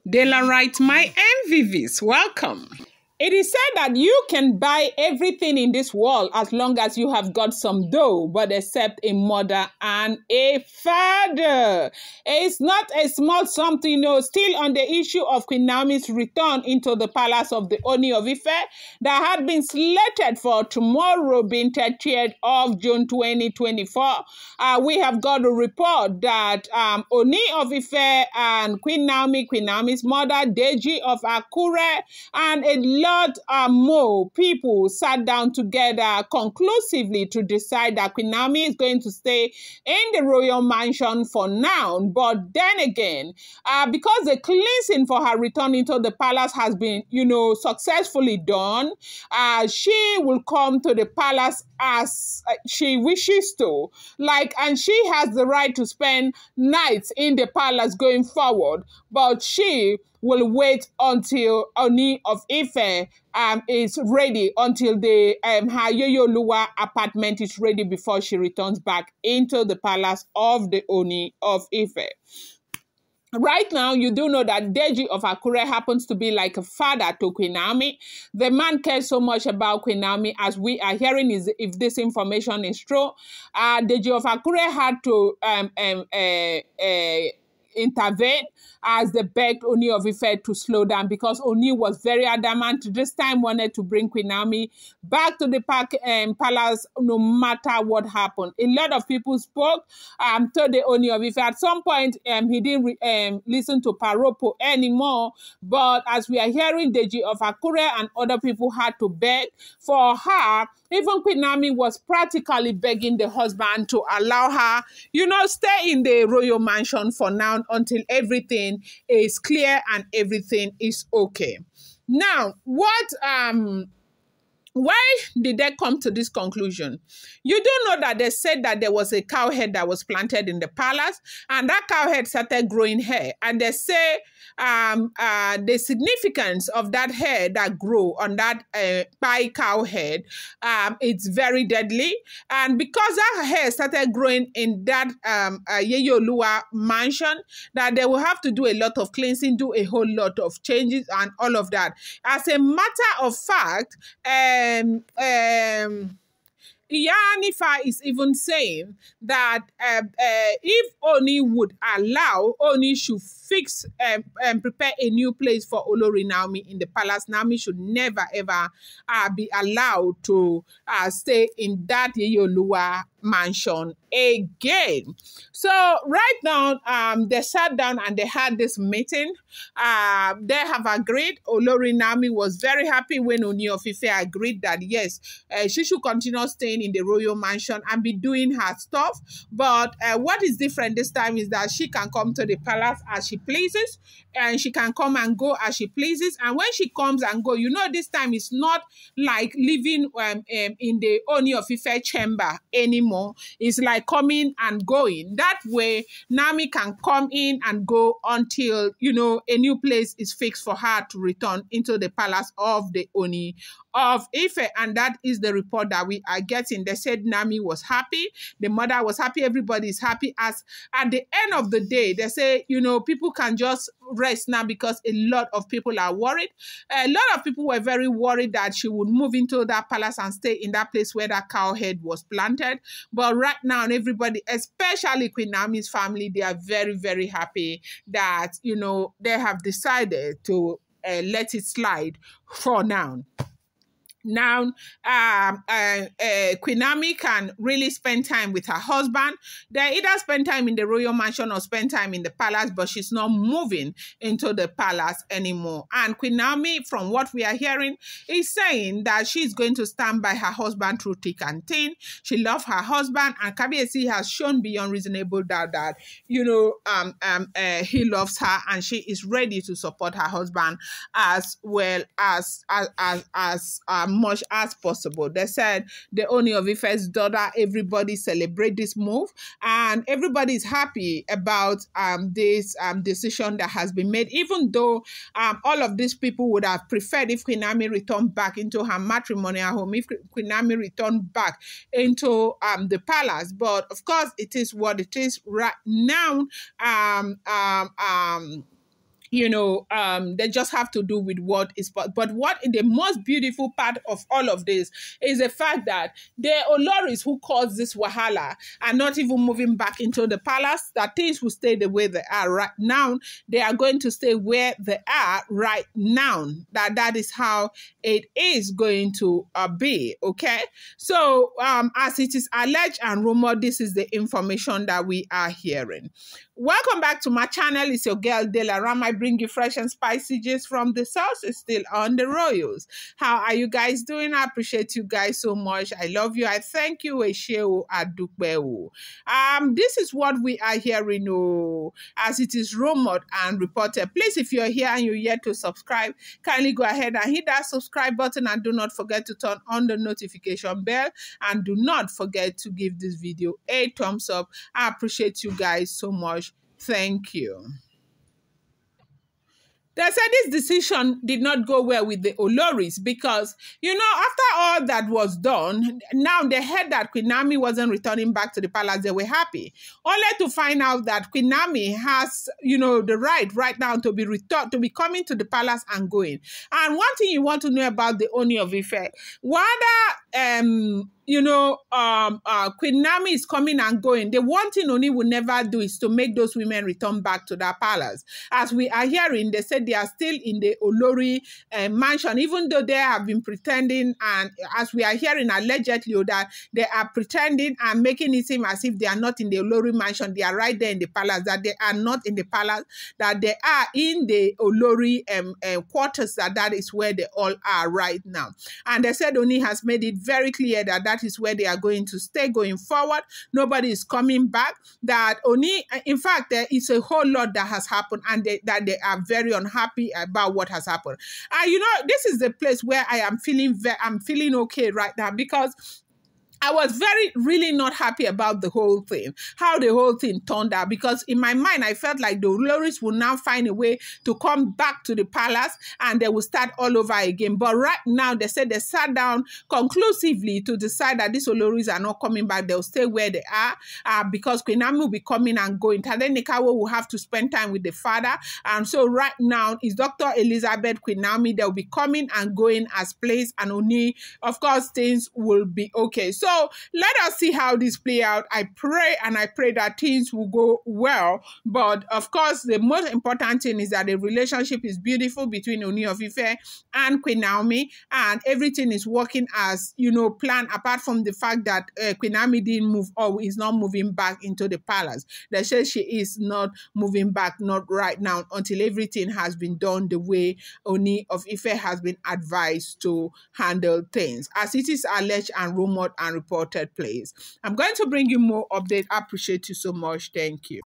Dela writes, my MVVs, welcome. It is said that you can buy everything in this world as long as you have got some dough, but except a mother and a father. It's not a small something, no. Still on the issue of Queen Naomi's return into the palace of the Ooni of Ife that had been slated for tomorrow, being 30th of June 2024. We have got a report that Ooni of Ife and Queen Naomi's mother, Deji of Akure, and a lot more people sat down together conclusively to decide that Queen Naomi is going to stay in the royal mansion for now. But then again, because the cleansing for her return into the palace has been, successfully done, she will come to the palace as she wishes to. And she has the right to spend nights in the palace going forward, but she will wait until Ooni of Ife is ready, until the her Yoyoluwa apartment is ready before she returns back into the palace of the Ooni of Ife. Right now, you do know that Deji of Akure happens to be like a father to Queen Naomi. The man cares so much about Queen Naomi, as we are hearing, is if this information is true. Deji of Akure had to intervene as they begged Ooni of Ife to slow down, because Ooni was very adamant this time, wanted to bring Queen Naomi back to the palace no matter what happened. A lot of people spoke to the Ooni of Ife. At some point, he didn't listen to Paropo anymore, but as we are hearing, Deji of Akure and other people had to beg for her. Even Queen Naomi was practically begging the husband to allow her, stay in the royal mansion for now until everything is clear and everything is okay. Now, why did they come to this conclusion? You do know that they said that there was a cow head that was planted in the palace, and that cow head started growing hair. And they say the significance of that hair that grew on that pie cow head, it's very deadly. And because that hair started growing in that Yeyoluwa mansion, that they will have to do a lot of cleansing, do a whole lot of changes and all of that. As a matter of fact, Iyanifa is even saying that if Ooni would allow, Ooni should fix and prepare a new place for Olori Naomi in the palace. Naomi should never ever be allowed to stay in that Yeyoluwa mansion again. So right now, they sat down and they had this meeting. They have agreed. Olori Naomi was very happy when Ooni of Ife agreed that yes, she should continue staying in the royal mansion and be doing her stuff. But what is different this time is that she can come to the palace as she pleases, and she can come and go as she pleases. And when she comes and go, this time it's not like living in the Ooni of Ife chamber anymore. It's like coming and going. That way, Naomi can come in and go until, a new place is fixed for her to return into the palace of the Ooni of Ife. And that is the report that we are getting. They said Naomi was happy, the mother was happy, everybody is happy. As at the end of the day, they say, people can just rest now, because a lot of people are worried. A lot of people were very worried that she would move into that palace and stay in that place where that cow head was planted. But right now, everybody, especially Queen Naomi's family, they are very, very happy that, they have decided to let it slide for now. Now, Queen Naomi can really spend time with her husband. They either spend time in the royal mansion or spend time in the palace, but she's not moving into the palace anymore. And Queen Naomi, from what we are hearing, is saying that she's going to stand by her husband through thick and thin. She loves her husband, and Kabiyesi has shown beyond reasonable doubt that, he loves her, and she is ready to support her husband as well as much as possible. They said the Ooni of Ife's daughter, everybody celebrate this move, and everybody is happy about this decision that has been made, even though all of these people would have preferred if Queen Naomi returned back into her matrimonial home, if Queen Naomi returned back into the palace. But of course, it is what it is right now. they just have to do with what is, but what the most beautiful part of all of this is the fact that the Oloris who caused this wahala are not even moving back into the palace, that things will stay the way they are right now. They are going to stay where they are right now. That is how it is going to be, okay? So as it is alleged and rumored, this is the information that we are hearing. Welcome back to my channel. It's your girl Delaram. I bring you fresh and spicy gist from the source. It's still on the royals. How are you guys doing? I appreciate you guys so much. I love you. I thank you. This is what we are hearing, as it is rumored and reported. Please, if you're here and you're yet to subscribe, kindly go ahead and hit that subscribe button, and do not forget to turn on the notification bell, and do not forget to give this video a thumbs up. I appreciate you guys so much. Thank you. They said this decision did not go well with the Oloris because, after all that was done, now they heard that Queen Naomi wasn't returning back to the palace. They were happy. Only to find out that Queen Naomi has, the right now to be coming to the palace and going. And one thing you want to know about the Ooni of Ife, whether Queen Naomi is coming and going, the one thing Ooni will never do is to make those women return back to their palace. As we are hearing, they said they are still in the Olori mansion, even though they have been pretending, and as we are hearing allegedly, that they are pretending and making it seem as if they are not in the Olori mansion. They are right there in the palace, that they are not in the palace, that they are in the Olori quarters, that is where they all are right now. And they said Ooni has made it very clear that that is where they are going to stay going forward. Nobody is coming back. That Ooni, in fact, there is a whole lot that has happened, and that they are very unhappy about what has happened. And this is the place where I'm feeling okay right now, because I was really not happy about the whole thing, how the whole thing turned out, because in my mind, I felt like the Oloris will now find a way to come back to the palace and they will start all over again. But right now, they said they sat down conclusively to decide that these Oloris are not coming back. They'll stay where they are because Queen Naomi will be coming and going. Tadenikawo will have to spend time with the father. And so right now, is Dr. Elizabeth, Queen Naomi, they'll be coming and going as place, and Ooni, of course, things will be okay. So let us see how this play out. I pray that things will go well. But of course, the most important thing is that the relationship is beautiful between Ooni of Ife and Queen Naomi, and everything is working as planned. Apart from the fact that Queen Naomi didn't move, or is not moving back into the palace. They say she is not moving back, not right now, until everything has been done the way Ooni of Ife has been advised to handle things, as it is alleged and rumored and reported place. I'm going to bring you more updates. I appreciate you so much. Thank you.